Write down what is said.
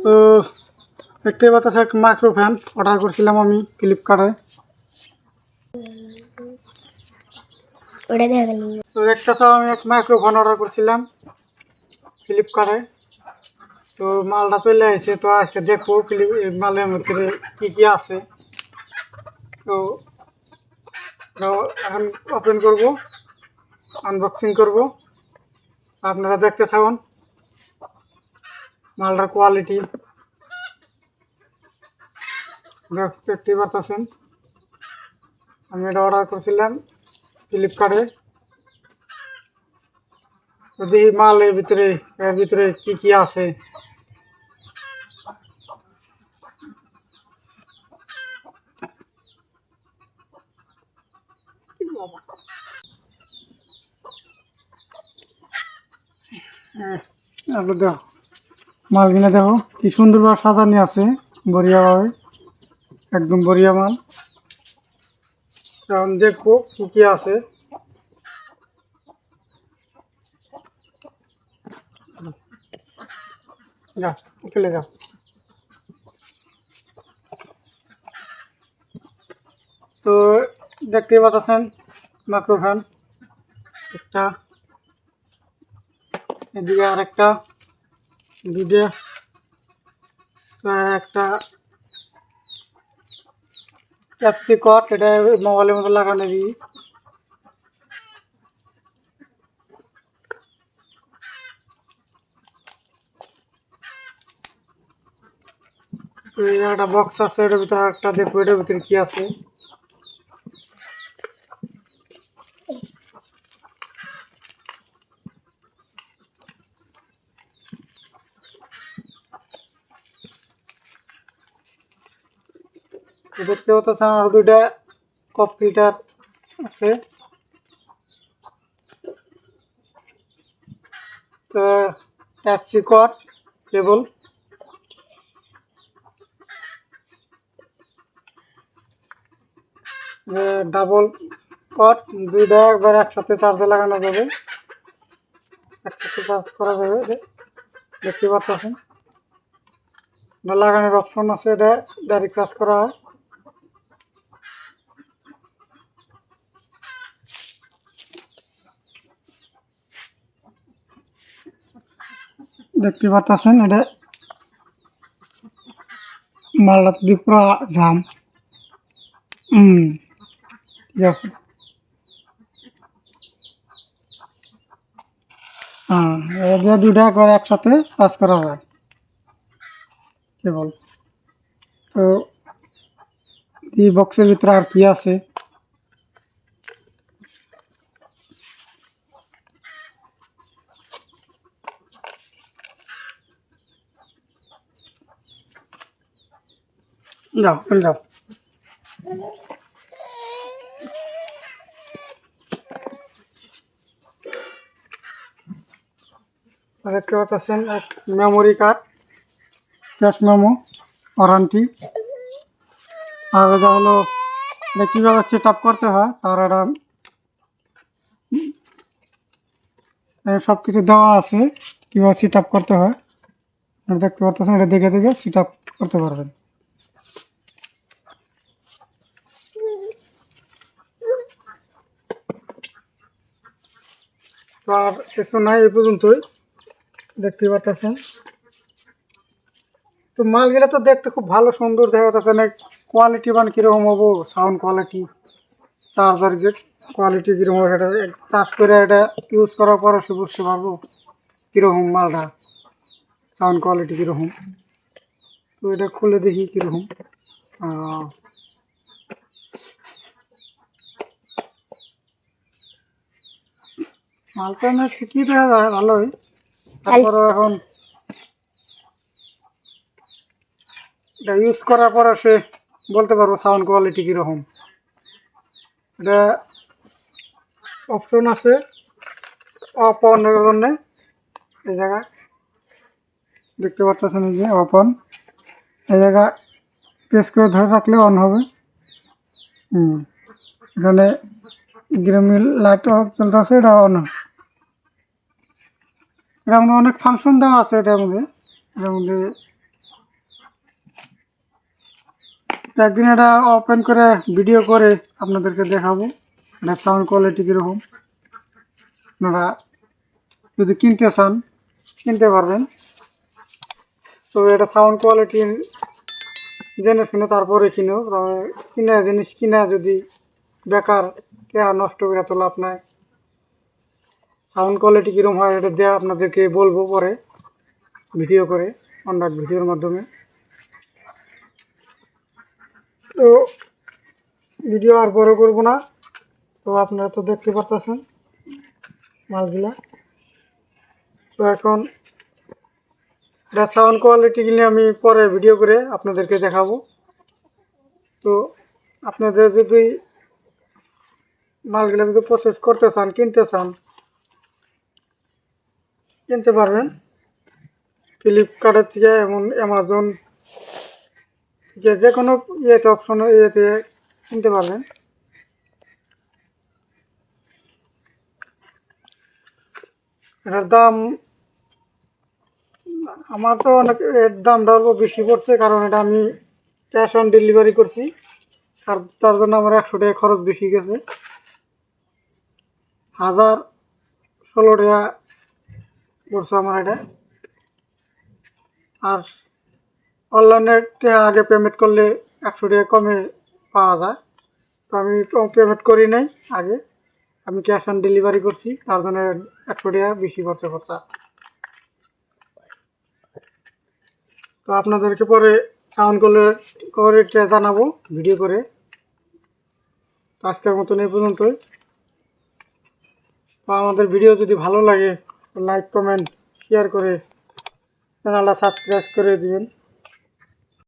তো দেখতে পাচ্ছেন একটা মাইক্রো ফ্যান অর্ডার করছিলাম আমি ফ্লিপকার্টে। তো আমি এক মাইক্রো ফ্যান অর্ডার করছিলাম ফ্লিপকার্টে। তো মালটা চলে আসছে, তো আজকে দেখবো মালের মধ্যে কী কী আছে। তো এখন ওপেন করব, আনবক্সিং করব, আপনারা দেখতে থাকুন মালটার কোয়ালিটি। দেখতে পাচ্ছেন আমি এটা অর্ডার করছিলাম ফ্লিপকার্টে। তো দেখি মাল এর ভিতরে কি কি আছে। দেখো মাল কিনে দেখো কি সুন্দরভাবে সাজানো আছে, বড়িয়াভাবে, একদম বড়িয়া মাল। এখন দেখবো কি কি আছে। যা চলে যাও। তো দেখতে পাচ্ছেন মাইক্রো ফ্যান একটা, এদিকে আর একটা, দুটো, একটা ক্যাপসি কট, এটা মোবাইলের মতো লাগানো দিই। একটা বক্স আছে, এটার ভিতরে একটা দেখবো এটার ভিতরে কি আছে। দেখতে পাচ্ছেন আর দুইটা কপ ফিল্টার আছে। তো ট্যাক্সি কট কেবল, ডাবল কট, দুইটা একবার একসাথে চার্জে লাগানো যাবে, একসাথে চার্জ করা যাবে। দেখতে পাচ্ছেন এটা লাগানোর অপশন আছে, এটা ডাইরেক্ট চার্জ করা হয়। দেখতে পাচ্ছেন এটা মালটা দিয়ে পুরো জাম। ঠিক আছে। হ্যাঁ, দুইটা একবার একসাথে চার্জ করা যায় কেবল। তো এই বক্সের ভিতরে আর কি আছে। যাও চলে যাও। দেখতে পাচ্ছেন memory card, cash memo, warranty. আর এটা হলো এটা কীভাবে সেট আপ করতে হয় তার একটা সব কিছু দেওয়া আছে, কীভাবে সেট আপ করতে হয় দেখতে পাচ্ছেন। এটা দেখে দেখে সেট আপ করতে পারবেন। তো আর কিছু নাই, এই পর্যন্তই। দেখতে পাচ্ছেন তো মালগুলো তো দেখতে খুব ভালো সুন্দর দেখা যাচ্ছে। অনেক কোয়ালিটি মানে কীরকম হবো, সাউন্ড কোয়ালিটি, চার্জার গেট কোয়ালিটি কীরকম হবে, সেটা চার্জ করে এটা ইউজ করার পর সে বুঝতে পারবো কীরকম মালটা, সাউন্ড কোয়ালিটি কীরকম। তো এটা খুলে দেখি কীরকম। মালটা না ঠিকই দেখা যায়, ভালোই। তারপরে এখন এটা ইউজ করার পর সে বলতে পারবো সাউন্ড কোয়ালিটি কীরকম। এটা অপশন আছে অফ অনের জন্য, এই জায়গায় দেখতে পাচ্ছেন এই যে অফ অন, এই জায়গা প্রেস করে ধরে রাখলে অন হবে। এখানে গ্রিন লাইট অফ চলতে আছে, এটা অন। এটার মধ্যে অনেক ফাংশন দেওয়া আছে এটার মধ্যে। এর মধ্যে একদিন এটা ওপেন করে ভিডিও করে আপনাদেরকে দেখাবো এটা সাউন্ড কোয়ালিটি কীরকম। আপনারা যদি কিনতে চান কিনতে পারবেন, তবে এটা সাউন্ড কোয়ালিটি জেনে শুনে তারপরে কিনো। কিনা জিনিস কিনা যদি বেকার কেয়া নষ্ট করে তো লাভ নাই। সাউন্ড কোয়ালিটি কীরকম হয় এটা দিয়ে আপনাদেরকে বলবো পরে ভিডিও করে, অন্য ভিডিওর মাধ্যমে। তো ভিডিও আর বড় করব না, তো আপনারা তো দেখতে পারতেছেন মালগুলা। তো এখন এটা সাউন্ড কোয়ালিটি কিনে আমি পরে ভিডিও করে আপনাদেরকে দেখাবো। তো আপনাদের যদি মালগুলা যদি প্রসেস করতে চান কিনতে চান কিনতে পারবেন ফ্লিপকার্টের থেকে, এমন অ্যামাজন যে কোনো ইয়েতে অপশনে ইয়েতে কিনতে পারবেন। এটার দাম আমার তো অনেক, এর দামটা অল্প বেশি পড়ছে, কারণ এটা আমি ক্যাশ অন ডেলিভারি করছি, আর তার জন্য আমার 100 টাকা খরচ বেশি গেছে। 1016 টাকা পড়ছে আমার এটা। আর অনলাইনে আগে পেমেন্ট করলে 100 টাকা কমে পাওয়া যায়, তো আমি পেমেন্ট করি নাই আগে, আমি ক্যাশ অন ডেলিভারি করছি, তার জন্য 100 টাকা বেশি পড়ছে খরচা। তো আপনাদেরকে পরে সাউন্ড কোয়ালিটিটা জানাবো ভিডিও করে। তো আজকের মতন এই পর্যন্তই। তো আমাদের ভিডিও যদি ভালো লাগে লাইক কমেন্ট শেয়ার করে চ্যানেলটা সাবস্ক্রাইব করে দিবেন।